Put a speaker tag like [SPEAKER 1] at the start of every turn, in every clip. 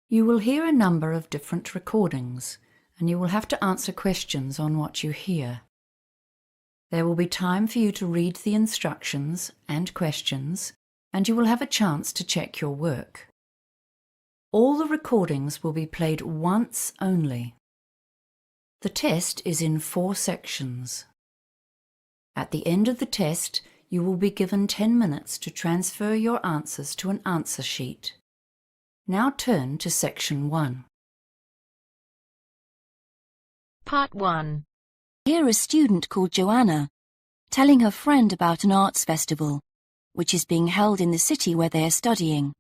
[SPEAKER 1] You will hear a number of different recordings, and you will have to answer questions on what you hear. There will be time for you to read the instructions and questions, and you will have a chance to check your work. All the recordings will be played once only. The test is in 4 sections. At the end of the test, you will be given 10 minutes to transfer your answers to an answer sheet. Now turn to Section 1.
[SPEAKER 2] Part 1.
[SPEAKER 3] Hear a student called Joanna telling her friend about an arts festival, which is being held in the city where they are studying.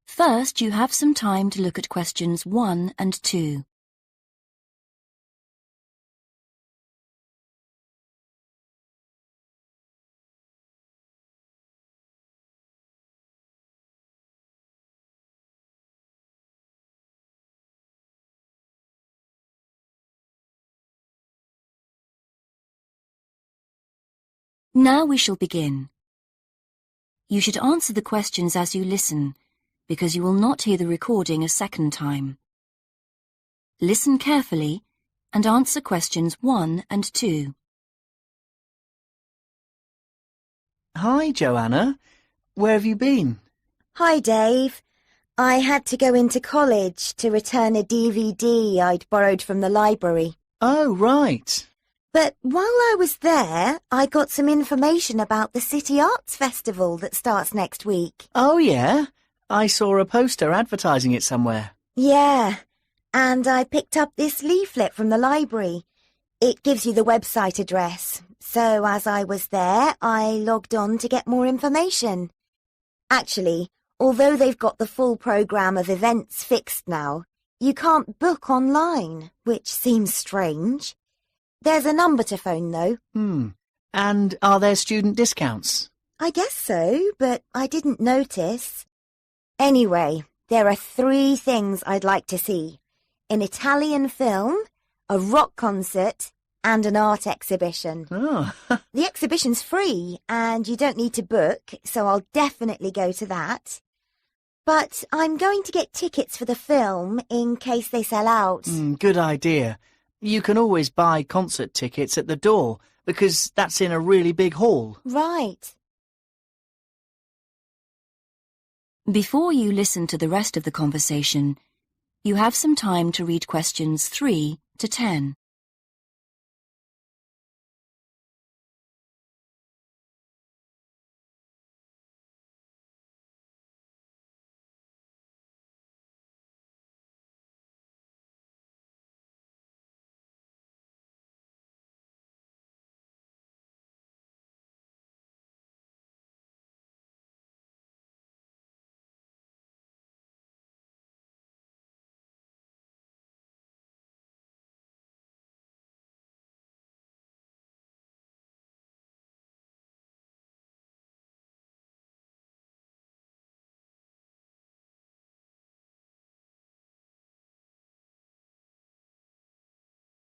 [SPEAKER 3] First, you have some time to look at questions 1 and 2. Now we shall begin. You should answer the questions as you listen, because you will not hear the recording a second time. Listen carefully and answer questions 1 and 2.
[SPEAKER 4] Hi, Joanna. Where have you been?
[SPEAKER 5] Hi, Dave. I had to go into college to return a DVD I'd borrowed from the library.
[SPEAKER 4] Oh, right.
[SPEAKER 5] But while I was there, I got some information about the City Arts Festival that starts next week.
[SPEAKER 4] Oh, yeah? I saw a poster advertising it somewhere.
[SPEAKER 5] Yeah, and I picked up this leaflet from the library. It gives you the website address. So as I was there, I logged on to get more information. Actually, although they've got the full programme of events fixed now, you can't book online, which seems strange. There's a number to phone, though.
[SPEAKER 4] And are there student discounts?
[SPEAKER 5] I guess so, but I didn't notice. Anyway, there are 3 things I'd like to see. An Italian film, a rock concert, and an art exhibition.
[SPEAKER 4] Oh.
[SPEAKER 5] The exhibition's free, and you don't need to book, so I'll definitely go to that. But I'm going to get tickets for the film in case they sell out.
[SPEAKER 4] Good idea. You can always buy concert tickets at the door, because that's in a really big hall.
[SPEAKER 5] Right.
[SPEAKER 3] Before you listen to the rest of the conversation, you have some time to read questions 3 to 10.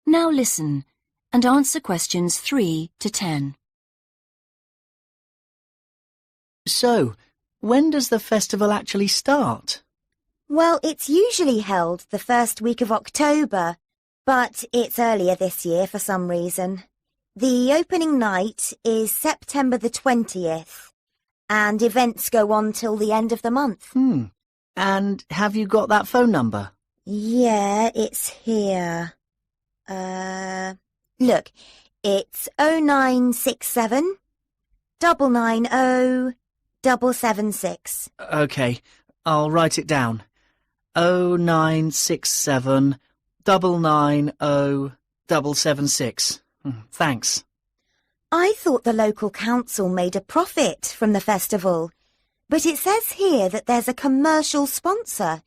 [SPEAKER 3] Now listen and answer questions 3 to 10.
[SPEAKER 4] So, when does the festival actually start?
[SPEAKER 5] Well, it's usually held the first week of October, but it's earlier this year for some reason. The opening night is September the 20th, and events go on till the end of the month.
[SPEAKER 4] And have you got that phone number?
[SPEAKER 5] Yeah, it's here. Look, it's 0967 990 776.
[SPEAKER 4] OK, I'll write it down. 0967 990 776. Thanks.
[SPEAKER 5] I thought the local council made a profit from the festival, but it says here that there's a commercial sponsor.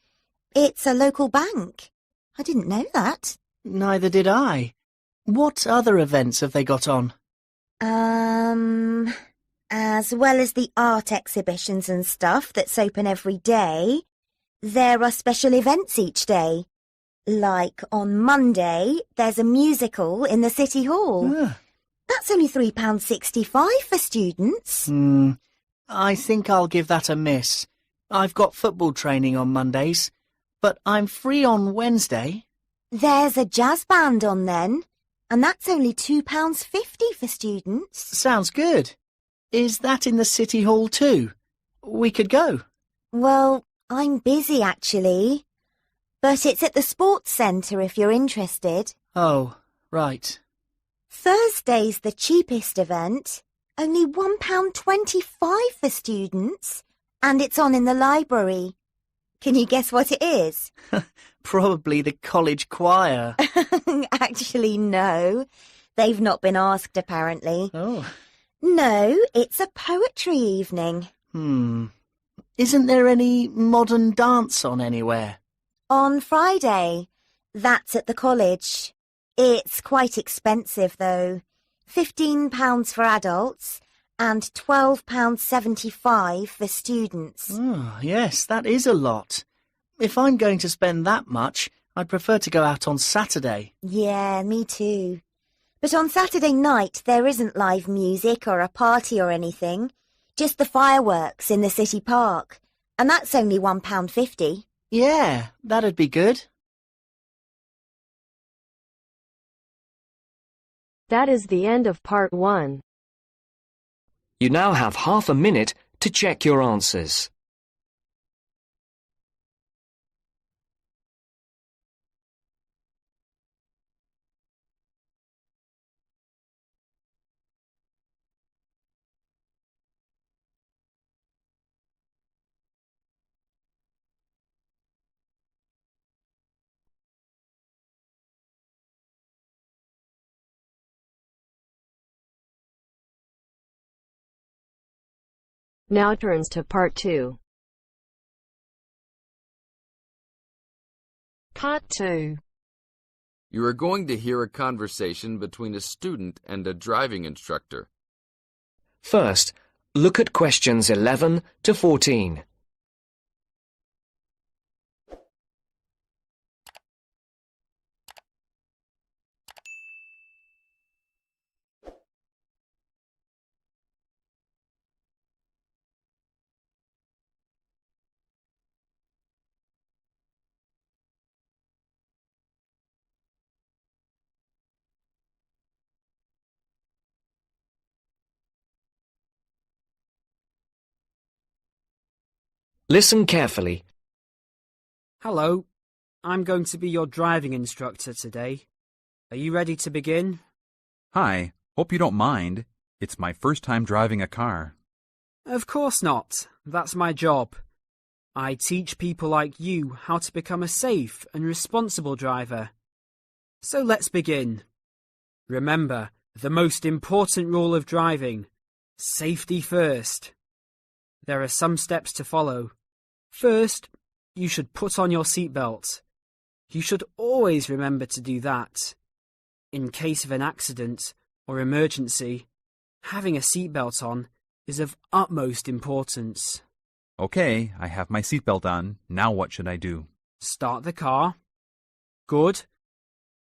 [SPEAKER 5] It's a local bank. I didn't know that.
[SPEAKER 4] Neither did I. What other events have they got on?
[SPEAKER 5] As well as the art exhibitions and stuff that's open every day, there are special events each day. Like on Monday, there's a musical in the City Hall. That's only £3.65 for students.
[SPEAKER 4] I think I'll give that a miss. I've got football training on Mondays, but I'm free on Wednesday.
[SPEAKER 5] There's a jazz band on then, and that's only £2.50 for students.
[SPEAKER 4] Sounds good. Is that in the City Hall too? We could go.
[SPEAKER 5] Well, I'm busy actually, but it's at the Sports Centre if you're interested.
[SPEAKER 4] Oh, right.
[SPEAKER 5] Thursday's the cheapest event, only £1.25 for students, and it's on in the library. Can you guess what it is?
[SPEAKER 4] Probably the college choir.
[SPEAKER 5] Actually, no. They've not been asked, apparently.
[SPEAKER 4] Oh.
[SPEAKER 5] No, it's a poetry evening.
[SPEAKER 4] Isn't there any modern dance on anywhere?
[SPEAKER 5] On Friday. That's at the college. It's quite expensive, though. £15 for adults and £12.75 for students.
[SPEAKER 4] Oh, yes, that is a lot. If I'm going to spend that much, I'd prefer to go out on Saturday.
[SPEAKER 5] Yeah, me too. But on Saturday night, there isn't live music or a party or anything. Just the fireworks in the city park. And that's only £1.50.
[SPEAKER 4] Yeah, that'd be good.
[SPEAKER 2] That is the end of part 1.
[SPEAKER 6] You now have half a minute to check your answers.
[SPEAKER 2] Now turns to part 2. Part 2.
[SPEAKER 7] You are going to hear a conversation between a student and a driving instructor.
[SPEAKER 6] First, look at questions 11 to 14. Listen carefully.
[SPEAKER 8] Hello, I'm going to be your driving instructor today. Are you ready to begin?
[SPEAKER 9] Hi, hope you don't mind. It's my first time driving a car.
[SPEAKER 8] Of course not. That's my job. I teach people like you how to become a safe and responsible driver. So let's begin. Remember, the most important rule of driving: safety first. There are some steps to follow. First, you should put on your seatbelt. You should always remember to do that. In case of an accident or emergency, having a seatbelt on is of utmost importance.
[SPEAKER 9] Okay, I have my seatbelt on. Now what should I do?
[SPEAKER 8] Start the car. Good.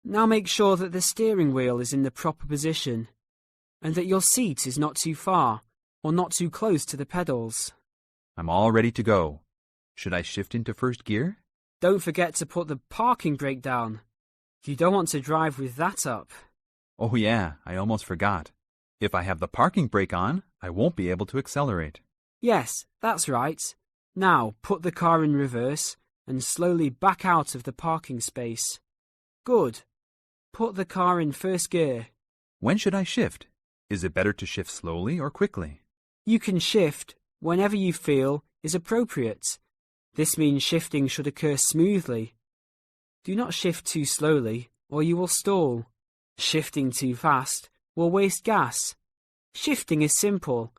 [SPEAKER 8] Now make sure that the steering wheel is in the proper position and that your seat is not too far or not too close to the pedals.
[SPEAKER 9] I'm all ready to go. Should I shift into first gear?
[SPEAKER 8] Don't forget to put the parking brake down. You don't want to drive with that up.
[SPEAKER 9] Oh yeah, I almost forgot. If I have the parking brake on, I won't be able to accelerate.
[SPEAKER 8] Yes, that's right. Now put the car in reverse and slowly back out of the parking space. Good. Put the car in first gear.
[SPEAKER 9] When should I shift? Is it better to shift slowly or quickly?
[SPEAKER 8] You can shift whenever you feel is appropriate. This means shifting should occur smoothly. Do not shift too slowly or you will stall. Shifting too fast will waste gas. Shifting is simple.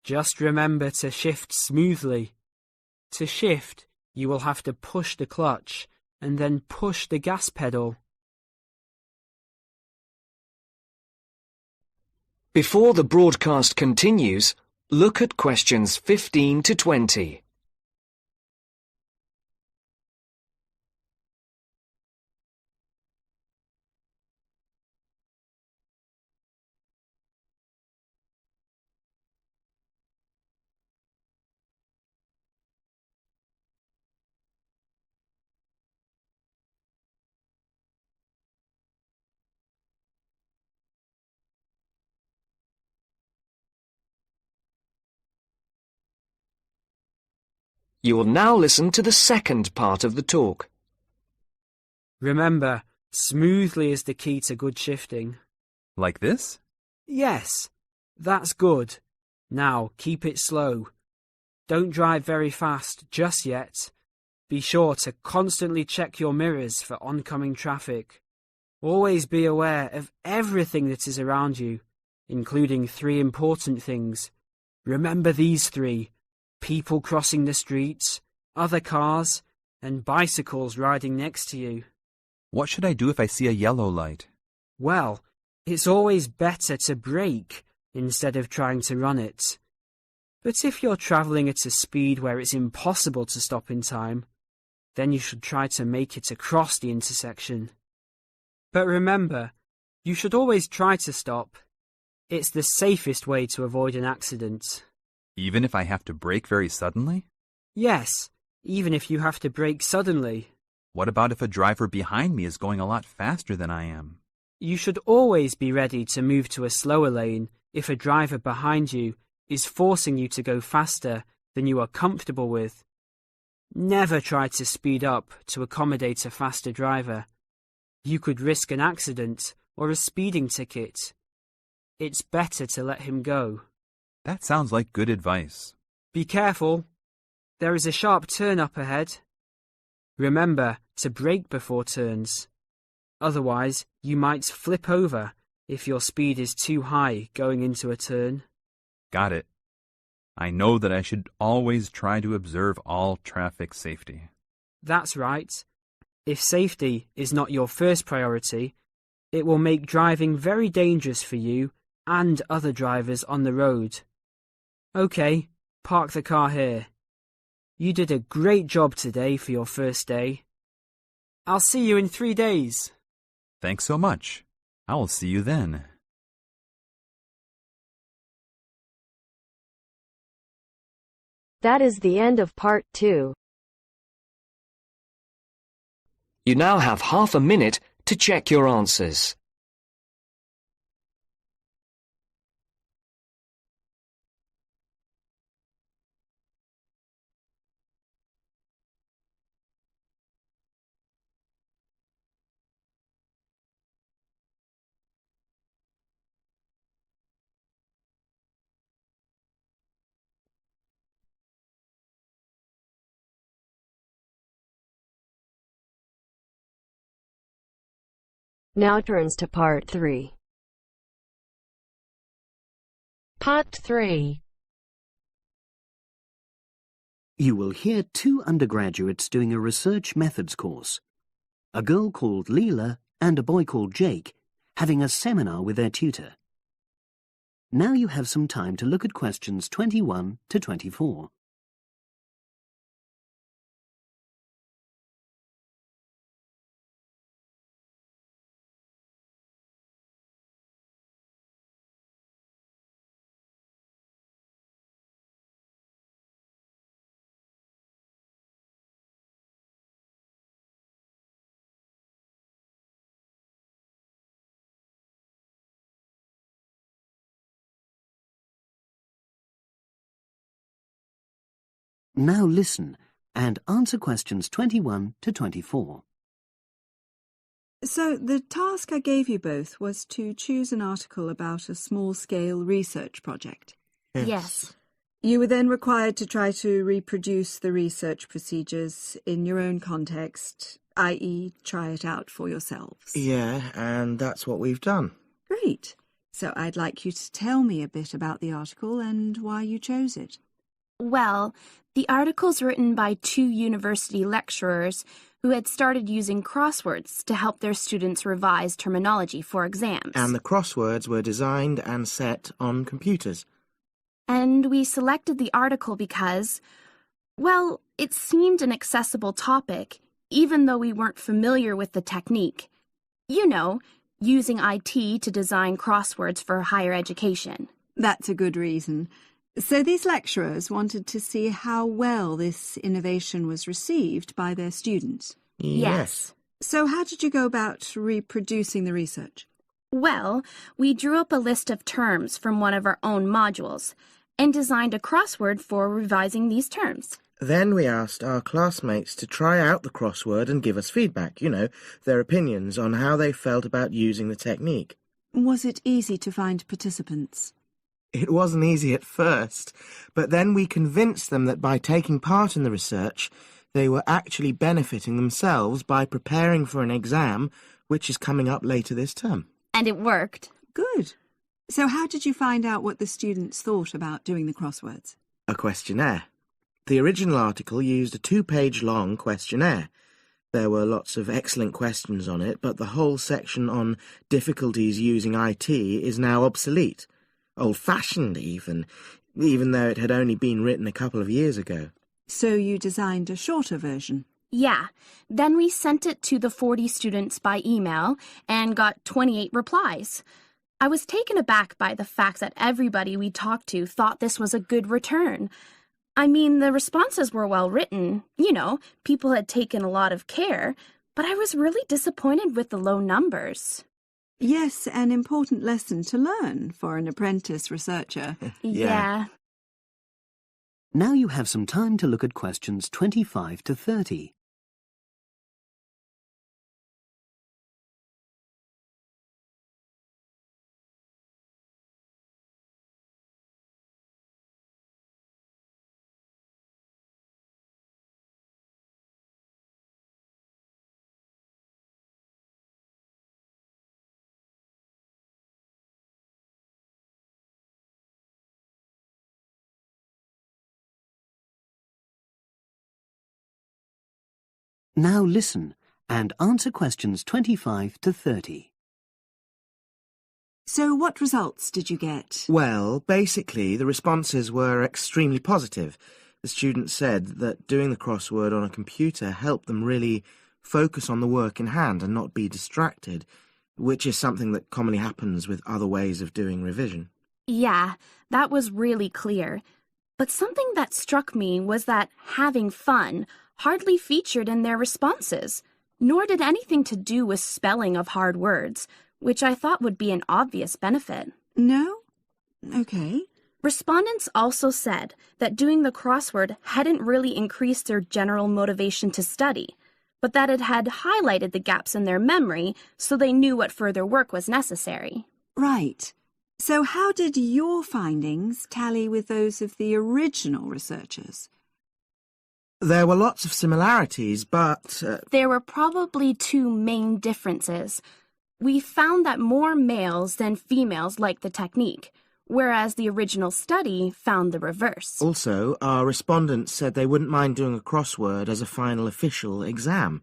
[SPEAKER 8] Just remember to shift smoothly. To shift, you will have to push the clutch and then push the gas pedal.
[SPEAKER 6] Before the broadcast continues, look at questions 15 to 20. You will now listen to the second part of the talk.
[SPEAKER 8] Remember, smoothly is the key to good shifting.
[SPEAKER 9] Like this?
[SPEAKER 8] Yes, that's good. Now, keep it slow. Don't drive very fast just yet. Be sure to constantly check your mirrors for oncoming traffic. Always be aware of everything that is around you, including 3 important things. Remember these 3: people crossing the streets, other cars, and bicycles riding next to you.
[SPEAKER 9] What should I do if I see a yellow light?
[SPEAKER 8] Well, it's always better to brake instead of trying to run it. But if you're travelling at a speed where it's impossible to stop in time, then you should try to make it across the intersection. But remember, you should always try to stop. It's the safest way to avoid an accident.
[SPEAKER 9] Even if I have to brake very suddenly?
[SPEAKER 8] Yes, even if you have to brake suddenly.
[SPEAKER 9] What about if a driver behind me is going a lot faster than I am?
[SPEAKER 8] You should always be ready to move to a slower lane if a driver behind you is forcing you to go faster than you are comfortable with. Never try to speed up to accommodate a faster driver. You could risk an accident or a speeding ticket. It's better to let him go.
[SPEAKER 9] That sounds like good advice.
[SPEAKER 8] Be careful. There is a sharp turn up ahead. Remember to brake before turns. Otherwise, you might flip over if your speed is too high going into a turn.
[SPEAKER 9] Got it. I know that I should always try to observe all traffic safety.
[SPEAKER 8] That's right. If safety is not your first priority, it will make driving very dangerous for you and other drivers on the road. Okay, park the car here. You did a great job today for your first day. I'll see you in 3 days.
[SPEAKER 9] Thanks so much. I will see you then.
[SPEAKER 2] That is the end of part 2.
[SPEAKER 6] You now have half a minute to check your answers.
[SPEAKER 2] Now turns to part 3. Part 3.
[SPEAKER 10] You will hear 2 undergraduates doing a research methods course. A girl called Leela and a boy called Jake having a seminar with their tutor. Now you have some time to look at questions 21 to 24. Now listen and answer questions 21 to 24.
[SPEAKER 11] So the task I gave you both was to choose an article about a small-scale research project.
[SPEAKER 12] Yes.
[SPEAKER 11] You were then required to try to reproduce the research procedures in your own context, i.e. try it out for yourselves.
[SPEAKER 13] Yeah, and that's what we've done.
[SPEAKER 11] Great. So I'd like you to tell me a bit about the article and why you chose it.
[SPEAKER 12] Well, the article's written by 2 university lecturers who had started using crosswords to help their students revise terminology for exams.
[SPEAKER 13] And the crosswords were designed and set on computers.
[SPEAKER 12] And we selected the article because, well, it seemed an accessible topic, even though we weren't familiar with the technique. You know, using IT to design crosswords for higher education.
[SPEAKER 11] That's a good reason. So these lecturers wanted to see how well this innovation was received by their students.
[SPEAKER 12] Yes.
[SPEAKER 11] So how did you go about reproducing the research?
[SPEAKER 12] Well, we drew up a list of terms from one of our own modules, and designed a crossword for revising these terms.
[SPEAKER 13] Then we asked our classmates to try out the crossword and give us feedback, their opinions on how they felt about using the technique.
[SPEAKER 11] Was it easy to find participants?
[SPEAKER 13] It wasn't easy at first, but then we convinced them that by taking part in the research, they were actually benefiting themselves by preparing for an exam which is coming up later this term.
[SPEAKER 12] And it worked.
[SPEAKER 11] Good. So how did you find out what the students thought about doing the crosswords?
[SPEAKER 13] A questionnaire. The original article used a 2-page long questionnaire. There were lots of excellent questions on it, but the whole section on difficulties using IT is now obsolete. Old-fashioned, even though it had only been written a couple of years ago.
[SPEAKER 11] So you designed a shorter version?
[SPEAKER 12] Yeah. Then we sent it to the 40 students by email and got 28 replies. I was taken aback by the fact that everybody we talked to thought this was a good return. I mean, the responses were well written. People had taken a lot of care, but I was really disappointed with the low numbers.
[SPEAKER 11] Yes, an important lesson to learn for an apprentice researcher.
[SPEAKER 12] Yeah.
[SPEAKER 10] Now you have some time to look at questions 25 to 30. Now listen and answer questions 25 to 30.
[SPEAKER 11] So what results did you get?
[SPEAKER 13] Well, basically, the responses were extremely positive. The students said that doing the crossword on a computer helped them really focus on the work in hand and not be distracted, which is something that commonly happens with other ways of doing revision.
[SPEAKER 12] Yeah, that was really clear. But something that struck me was that having fun hardly featured in their responses, nor did anything to do with spelling of hard words, which I thought would be an obvious benefit.
[SPEAKER 11] No? Okay.
[SPEAKER 12] Respondents also said that doing the crossword hadn't really increased their general motivation to study, but that it had highlighted the gaps in their memory so they knew what further work was necessary.
[SPEAKER 11] Right. So how did your findings tally with those of the original researchers?
[SPEAKER 13] There were lots of similarities, but...
[SPEAKER 12] There were probably two main differences. We found that more males than females liked the technique, whereas the original study found the reverse.
[SPEAKER 13] Also, our respondents said they wouldn't mind doing a crossword as a final official exam,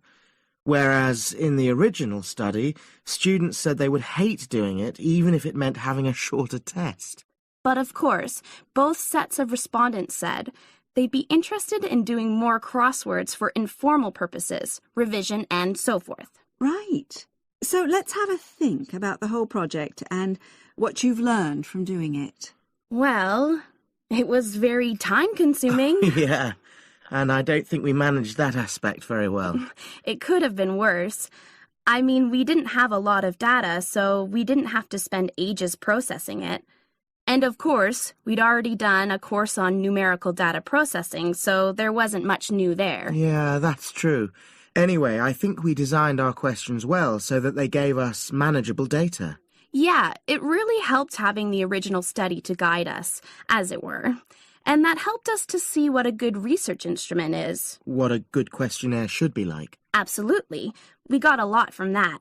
[SPEAKER 13] whereas in the original study, students said they would hate doing it even if it meant having a shorter test.
[SPEAKER 12] But of course, both sets of respondents said they'd be interested in doing more crosswords for informal purposes, revision, and so forth.
[SPEAKER 11] Right. So let's have a think about the whole project and what you've learned from doing it.
[SPEAKER 12] Well, it was very time-consuming.
[SPEAKER 13] Yeah, and I don't think we managed that aspect very well.
[SPEAKER 12] It could have been worse. I mean, we didn't have a lot of data, so we didn't have to spend ages processing it. And of course, we'd already done a course on numerical data processing, so there wasn't much new there.
[SPEAKER 13] Yeah, that's true. Anyway, I think we designed our questions well so that they gave us manageable data.
[SPEAKER 12] Yeah, it really helped having the original study to guide us, as it were. And that helped us to see what a good research instrument is.
[SPEAKER 13] What a good questionnaire should be like.
[SPEAKER 12] Absolutely. We got a lot from that.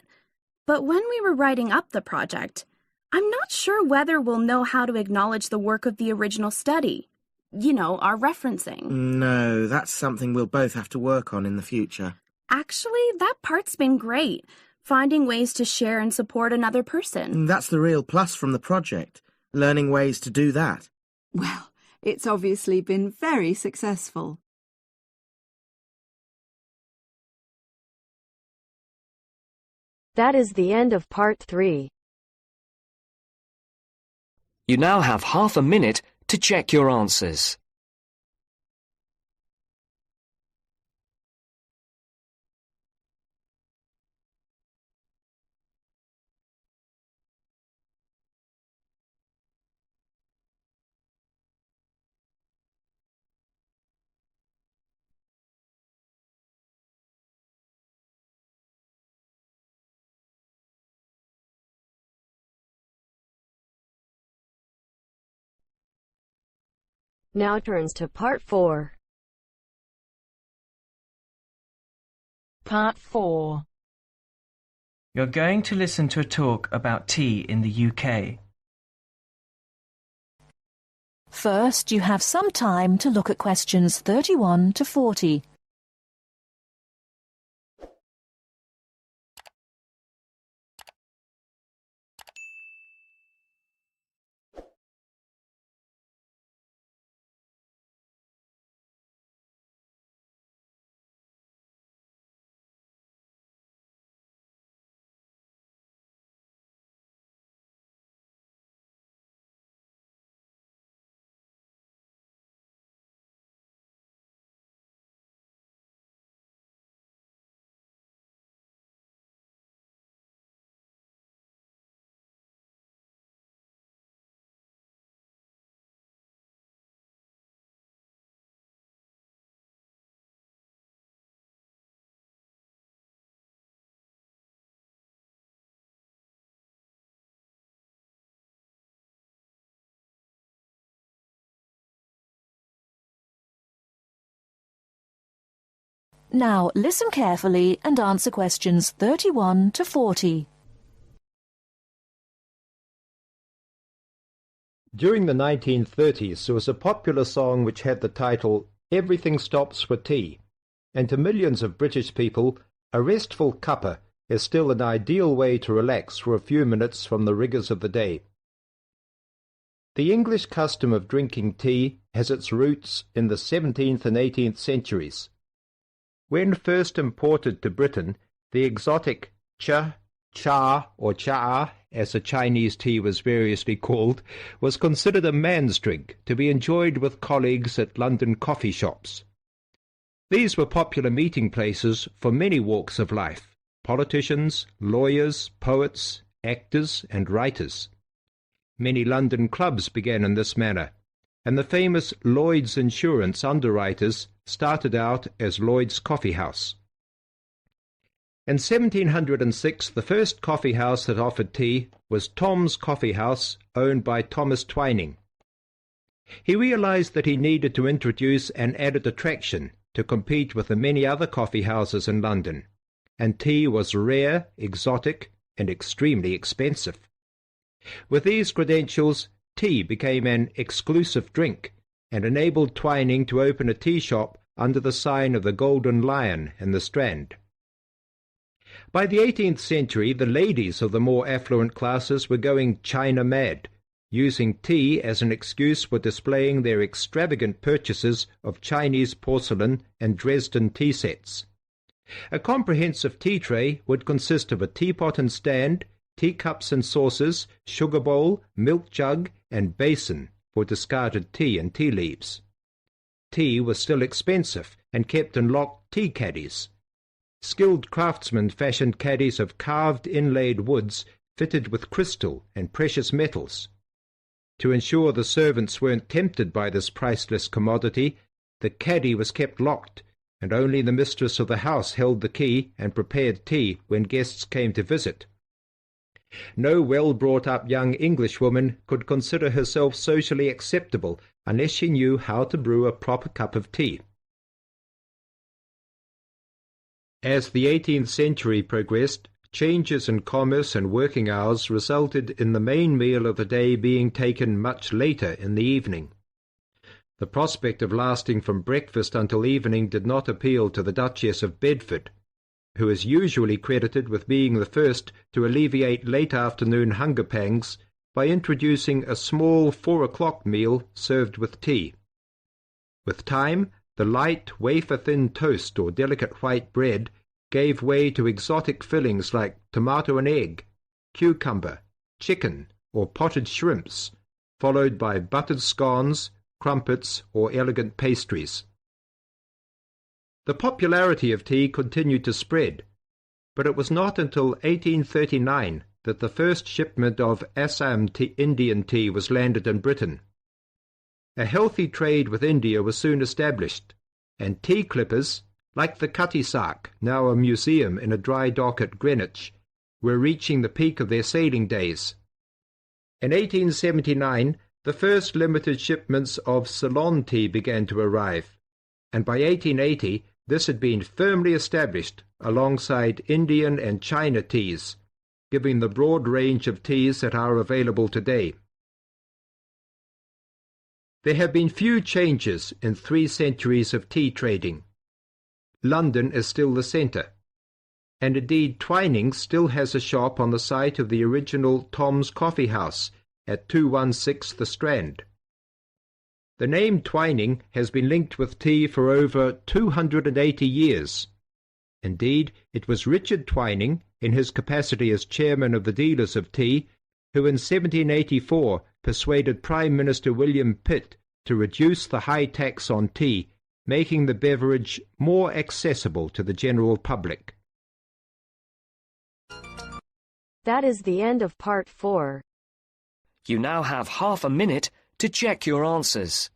[SPEAKER 12] But when we were writing up the project, I'm not sure whether we'll know how to acknowledge the work of the original study. Our referencing.
[SPEAKER 13] No, that's something we'll both have to work on in the future.
[SPEAKER 12] Actually, that part's been great. Finding ways to share and support another person.
[SPEAKER 13] That's the real plus from the project, learning ways to do that.
[SPEAKER 11] Well, it's obviously been very successful.
[SPEAKER 2] That is the end of part 3.
[SPEAKER 6] You now have half a minute to check your answers.
[SPEAKER 2] Now turns to Part 4.
[SPEAKER 14] Part 4.
[SPEAKER 15] You're going to listen to a talk about tea in the UK.
[SPEAKER 14] First, you have some time to look at questions 31 to 40. Now listen carefully and answer questions 31 to 40.
[SPEAKER 16] During the 1930s, there was a popular song which had the title, "Everything Stops for Tea," and to millions of British people, a restful cuppa is still an ideal way to relax for a few minutes from the rigours of the day. The English custom of drinking tea has its roots in the 17th and 18th centuries. When first imported to Britain, the exotic cha, or cha, as the Chinese tea was variously called, was considered a man's drink to be enjoyed with colleagues at London coffee shops. These were popular meeting places for many walks of life: politicians, lawyers, poets, actors, and writers. Many London clubs began in this manner, and the famous Lloyd's Insurance underwriters started out as Lloyd's Coffee House. In 1706, the first coffee house that offered tea was Tom's Coffee House, owned by Thomas Twining. He realized that he needed to introduce an added attraction to compete with the many other coffee houses in London, and tea was rare, exotic, and extremely expensive. With these credentials, tea became an exclusive drink and enabled Twining to open a tea shop under the sign of the Golden Lion in the Strand. By the 18th century, the ladies of the more affluent classes were going China mad, using tea as an excuse for displaying their extravagant purchases of Chinese porcelain and Dresden tea sets. A comprehensive tea tray would consist of a teapot and stand, teacups and saucers, sugar bowl, milk jug, and basin for discarded tea and tea leaves. Tea was still expensive and kept in locked tea caddies. Skilled craftsmen fashioned caddies of carved inlaid woods fitted with crystal and precious metals. To ensure the servants weren't tempted by this priceless commodity, the caddy was kept locked, and only the mistress of the house held the key and prepared tea when guests came to visit. No well-brought-up young Englishwoman could consider herself socially acceptable unless she knew how to brew a proper cup of tea. As the 18th century progressed, changes in commerce and working hours resulted in the main meal of the day being taken much later in the evening. The prospect of lasting from breakfast until evening did not appeal to the Duchess of Bedford, who is usually credited with being the first to alleviate late afternoon hunger pangs by introducing a small 4 o'clock meal served with tea. With time, the light, wafer-thin toast or delicate white bread gave way to exotic fillings like tomato and egg, cucumber, chicken, or potted shrimps, followed by buttered scones, crumpets, or elegant pastries. The popularity of tea continued to spread, but it was not until 1839 that the first shipment of Assam Indian tea was landed in Britain. A healthy trade with India was soon established, and tea clippers, like the Cutty Sark, now a museum in a dry dock at Greenwich, were reaching the peak of their sailing days. In 1879, The first limited shipments of Ceylon tea began to arrive, and by 1880 this had been firmly established alongside Indian and China teas, giving the broad range of teas that are available today. There have been few changes in 3 centuries of tea trading. London is still the centre, and indeed Twinings still has a shop on the site of the original Tom's Coffee House at 216 The Strand. The name Twining has been linked with tea for over 280 years. Indeed, it was Richard Twining, in his capacity as chairman of the dealers of tea, who in 1784 persuaded Prime Minister William Pitt to reduce the high tax on tea, making the beverage more accessible to the general public.
[SPEAKER 2] That is the end of part 4.
[SPEAKER 6] You now have half a minute to check your answers.